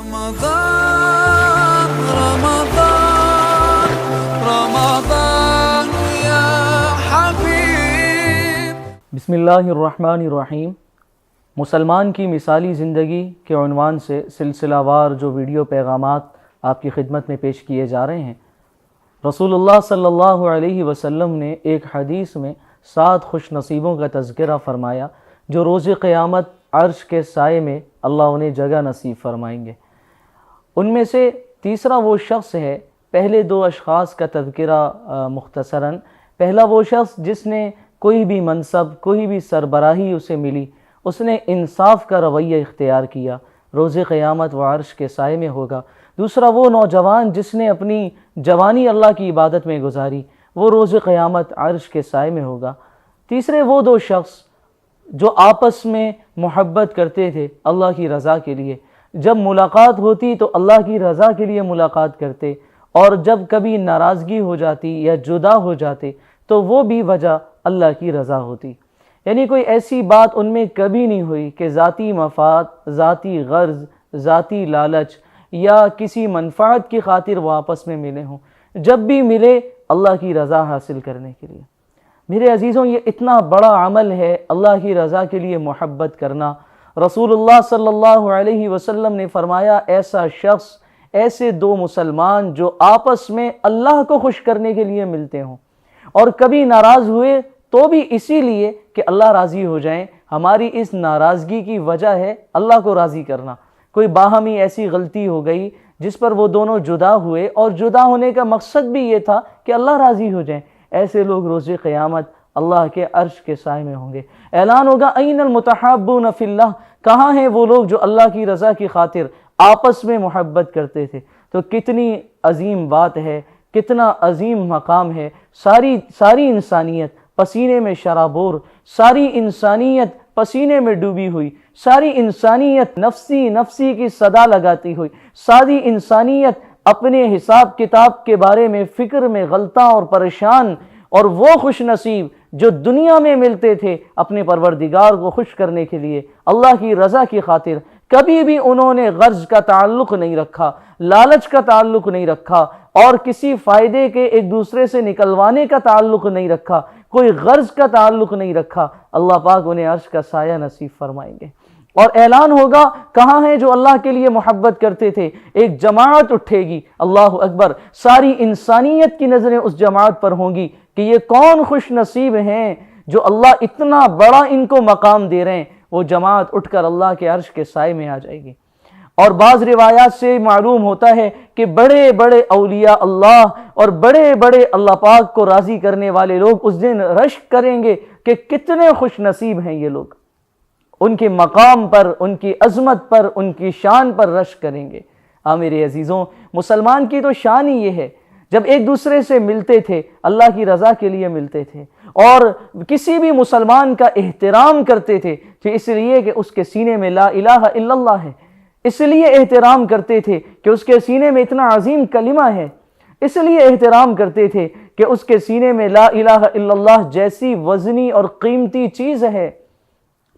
رمضان رمضان رمضان یا حبیب۔ بسم اللہ الرحمن الرحیم۔ مسلمان کی مثالی زندگی کے عنوان سے سلسلہ وار جو ویڈیو پیغامات آپ کی خدمت میں پیش کیے جا رہے ہیں، رسول اللہ صلی اللہ علیہ وسلم نے ایک حدیث میں 7 خوش نصیبوں کا تذکرہ فرمایا جو روز قیامت عرش کے سائے میں اللہ انہیں جگہ نصیب فرمائیں گے۔ ان میں سے تیسرا وہ شخص ہے، پہلے 2 اشخاص کا تذکرہ مختصراً۔ پہلا وہ شخص جس نے کوئی بھی منصب، کوئی بھی سربراہی اسے ملی، اس نے انصاف کا رویہ اختیار کیا، روز قیامت وہ عرش کے سائے میں ہوگا۔ دوسرا وہ نوجوان جس نے اپنی جوانی اللہ کی عبادت میں گزاری، وہ روز قیامت عرش کے سائے میں ہوگا۔ تیسرے وہ 2 شخص جو آپس میں محبت کرتے تھے اللہ کی رضا کے لیے، جب ملاقات ہوتی تو اللہ کی رضا کے لیے ملاقات کرتے، اور جب کبھی ناراضگی ہو جاتی یا جدا ہو جاتے تو وہ بھی وجہ اللہ کی رضا ہوتی۔ یعنی کوئی ایسی بات ان میں کبھی نہیں ہوئی کہ ذاتی مفاد، ذاتی غرض، ذاتی لالچ یا کسی منفعت کی خاطر وہ آپس میں ملے ہوں، جب بھی ملے اللہ کی رضا حاصل کرنے کے لیے۔ میرے عزیزوں، یہ اتنا بڑا عمل ہے اللہ کی رضا کے لیے محبت کرنا۔ رسول اللہ صلی اللہ علیہ وسلم نے فرمایا، ایسا شخص، ایسے 2 مسلمان جو آپس میں اللہ کو خوش کرنے کے لیے ملتے ہوں اور کبھی ناراض ہوئے تو بھی اسی لیے کہ اللہ راضی ہو جائیں، ہماری اس ناراضگی کی وجہ ہے اللہ کو راضی کرنا۔ کوئی باہمی ایسی غلطی ہو گئی جس پر وہ دونوں جدا ہوئے، اور جدا ہونے کا مقصد بھی یہ تھا کہ اللہ راضی ہو جائیں، ایسے لوگ روز قیامت اللہ کے عرش کے سائے میں ہوں گے۔ اعلان ہوگا، این المتحابون فی اللہ، کہاں ہیں وہ لوگ جو اللہ کی رضا کی خاطر آپس میں محبت کرتے تھے؟ تو کتنی عظیم بات ہے، کتنا عظیم مقام ہے۔ ساری انسانیت پسینے میں شرابور، ساری انسانیت پسینے میں ڈوبی ہوئی، ساری انسانیت نفسی نفسی کی صدا لگاتی ہوئی، ساری انسانیت اپنے حساب کتاب کے بارے میں فکر میں غلطاں اور پریشان، اور وہ خوش نصیب جو دنیا میں ملتے تھے اپنے پروردگار کو خوش کرنے کے لیے اللہ کی رضا کی خاطر، کبھی بھی انہوں نے غرض کا تعلق نہیں رکھا، لالچ کا تعلق نہیں رکھا، اور کسی فائدے کے ایک دوسرے سے نکلوانے کا تعلق نہیں رکھا، کوئی غرض کا تعلق نہیں رکھا، اللہ پاک انہیں عرش کا سایہ نصیب فرمائیں گے۔ اور اعلان ہوگا، کہاں ہیں جو اللہ کے لیے محبت کرتے تھے؟ ایک جماعت اٹھے گی، اللہ اکبر، ساری انسانیت کی نظریں اس جماعت پر ہوں گی کہ یہ کون خوش نصیب ہیں جو اللہ اتنا بڑا ان کو مقام دے رہے ہیں۔ وہ جماعت اٹھ کر اللہ کے عرش کے سائے میں آ جائے گی۔ اور بعض روایات سے معلوم ہوتا ہے کہ بڑے بڑے اولیاء اللہ اور بڑے بڑے اللہ پاک کو راضی کرنے والے لوگ اس دن رشک کریں گے کہ کتنے خوش نصیب ہیں یہ لوگ، ان کے مقام پر، ان کی عظمت پر، ان کی شان پر رشک کریں گے۔ میرے عزیزوں، مسلمان کی تو شان ہی یہ ہے، جب ایک دوسرے سے ملتے تھے اللہ کی رضا کے لیے ملتے تھے، اور کسی بھی مسلمان کا احترام کرتے تھے تو اس لیے کہ اس کے سینے میں لا الہ الا اللہ ہے، اس لیے احترام کرتے تھے کہ اس کے سینے میں اتنا عظیم کلمہ ہے، اس لیے احترام کرتے تھے کہ اس کے سینے میں لا الہ الا اللہ جیسی وزنی اور قیمتی چیز ہے۔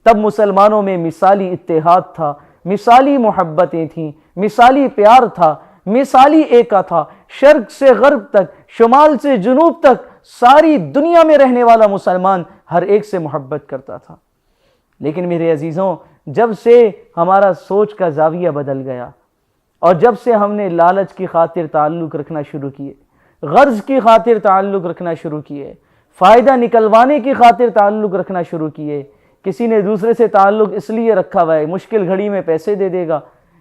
تب مسلمانوں میں مثالی اتحاد تھا، مثالی محبتیں تھیں، مثالی پیار تھا، مثالی ایکا تھا۔ شرق سے غرب تک، شمال سے جنوب تک، ساری دنیا میں رہنے والا مسلمان ہر ایک سے محبت کرتا تھا۔ لیکن میرے عزیزوں، جب سے ہمارا سوچ کا زاویہ بدل گیا، اور جب سے ہم نے لالچ کی خاطر تعلق رکھنا شروع کیے، غرض کی خاطر تعلق رکھنا شروع کیے، فائدہ نکلوانے کی خاطر تعلق رکھنا شروع کیے، کسی نے دوسرے سے تعلق اس لیے رکھا ہوا ہے مشکل گھڑی میں پیسے دے دے گا،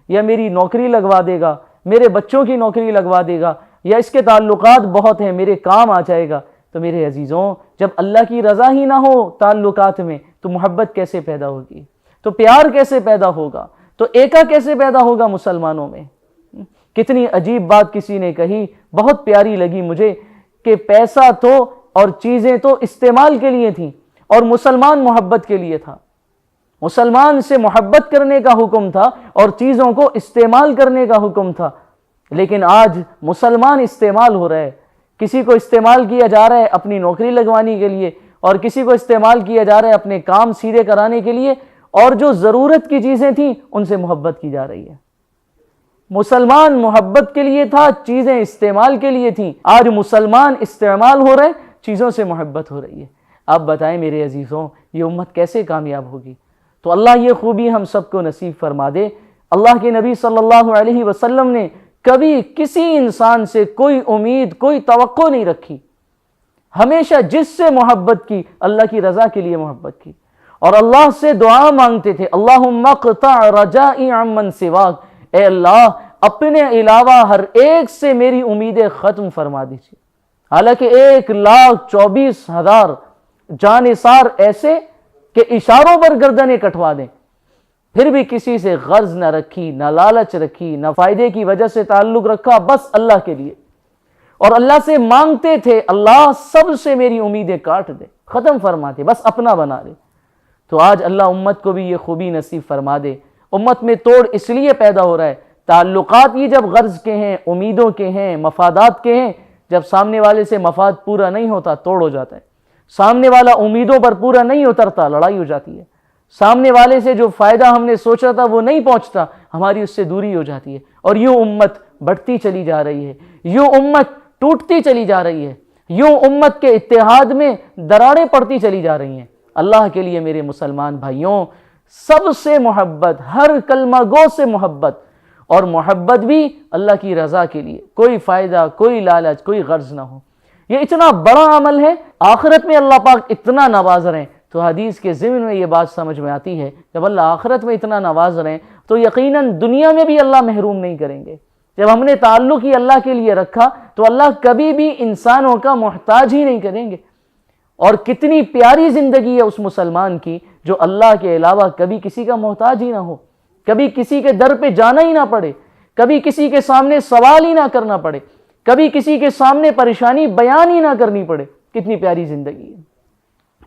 یا میری نوکری لگوا دے گا، میرے بچوں کی نوکری لگوا دے گا، یا اس کے تعلقات بہت ہیں میرے کام آ جائے گا۔ تو میرے عزیزوں، جب اللہ کی رضا ہی نہ ہو تعلقات میں تو محبت کیسے پیدا ہوگی؟ تو پیار کیسے پیدا ہوگا؟ تو ایکا کیسے پیدا ہوگا مسلمانوں میں؟ کتنی عجیب بات کسی نے کہی، بہت پیاری لگی مجھے، کہ پیسہ تو اور چیزیں تو استعمال کے لیے تھیں اور مسلمان محبت کے لیے تھا۔ مسلمان سے محبت کرنے کا حکم تھا اور چیزوں کو استعمال کرنے کا حکم تھا، لیکن آج مسلمان استعمال ہو رہا ہے۔ کسی کو استعمال کیا جا رہا ہے اپنی نوکری لگوانے کے لیے، اور کسی کو استعمال کیا جا رہا ہے اپنے کام سیدھے کرانے کے لیے، اور جو ضرورت کی چیزیں تھیں ان سے محبت کی جا رہی ہے۔ مسلمان محبت کے لیے تھا، چیزیں استعمال کے لیے تھیں، آج مسلمان استعمال ہو رہے ہیں، چیزوں سے محبت ہو رہی ہے۔ آپ بتائیں میرے عزیزوں، یہ امت کیسے کامیاب ہوگی؟ تو اللہ یہ خوبی ہم سب کو نصیب فرما دے۔ اللہ کے نبی صلی اللہ علیہ وسلم نے کبھی کسی انسان سے کوئی امید، کوئی توقع نہیں رکھی، ہمیشہ جس سے محبت کی اللہ کی رضا کے لیے محبت کی، اور اللہ سے دعا مانگتے تھے، اللہم اقطع رجائی عمن سواک، اے اللہ اپنے علاوہ ہر ایک سے میری امیدیں ختم فرما دیجیے۔ حالانکہ 1,24,000 جانثار ایسے کہ اشاروں پر گردنیں کٹوا دیں، پھر بھی کسی سے غرض نہ رکھی، نہ لالچ رکھی، نہ فائدے کی وجہ سے تعلق رکھا، بس اللہ کے لیے، اور اللہ سے مانگتے تھے اللہ سب سے میری امیدیں کاٹ دے، ختم فرما دے، بس اپنا بنا دے۔ تو آج اللہ امت کو بھی یہ خوبی نصیب فرما دے۔ امت میں توڑ اس لیے پیدا ہو رہا ہے، تعلقات یہ جب غرض کے ہیں، امیدوں کے ہیں، مفادات کے ہیں، جب سامنے والے سے مفاد پورا نہیں ہوتا توڑ ہو جاتا ہے، سامنے والا امیدوں پر پورا نہیں اترتا لڑائی ہو جاتی ہے، سامنے والے سے جو فائدہ ہم نے سوچا تھا وہ نہیں پہنچتا، ہماری اس سے دوری ہو جاتی ہے، اور یوں امت بڑھتی چلی جا رہی ہے، یوں امت ٹوٹتی چلی جا رہی ہے، یوں امت کے اتحاد میں دراڑیں پڑتی چلی جا رہی ہیں۔ اللہ کے لیے میرے مسلمان بھائیوں، سب سے محبت، ہر کلمہ گو سے محبت، اور محبت بھی اللہ کی رضا کے لیے، کوئی فائدہ، کوئی لالچ، کوئی غرض نہ ہو۔ یہ اتنا بڑا عمل ہے، آخرت میں اللہ پاک اتنا نواز رہے ہیں، تو حدیث کے ضمن میں یہ بات سمجھ میں آتی ہے، جب اللہ آخرت میں اتنا نواز رہے ہیں تو یقیناً دنیا میں بھی اللہ محروم نہیں کریں گے۔ جب ہم نے تعلق ہی اللہ کے لیے رکھا تو اللہ کبھی بھی انسانوں کا محتاج ہی نہیں کریں گے۔ اور کتنی پیاری زندگی ہے اس مسلمان کی جو اللہ کے علاوہ کبھی کسی کا محتاج ہی نہ ہو، کبھی کسی کے در پہ جانا ہی نہ پڑے، کبھی کسی کے سامنے سوال ہی نہ کرنا پڑے، کبھی کسی کے سامنے پریشانی بیان ہی نہ کرنی پڑے۔ کتنی پیاری زندگی ہے۔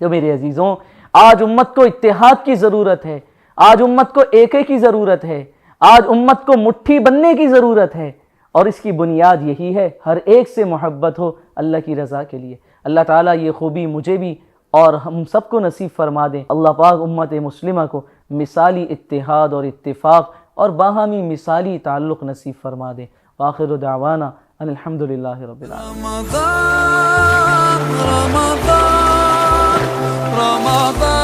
تو میرے عزیزوں، آج امت کو اتحاد کی ضرورت ہے، آج امت کو ایکے کی ضرورت ہے، آج امت کو مٹھی بننے کی ضرورت ہے، اور اس کی بنیاد یہی ہے ہر ایک سے محبت ہو اللہ کی رضا کے لیے۔ اللہ تعالیٰ یہ خوبی مجھے بھی اور ہم سب کو نصیب فرما دیں۔ اللہ پاک امت مسلمہ کو مثالی اتحاد اور اتفاق اور باہمی مثالی تعلق نصیب فرما دیں۔ وآخر دعوانا ان الحمدللہ رب العالمین۔ رمضان رمضان رمضان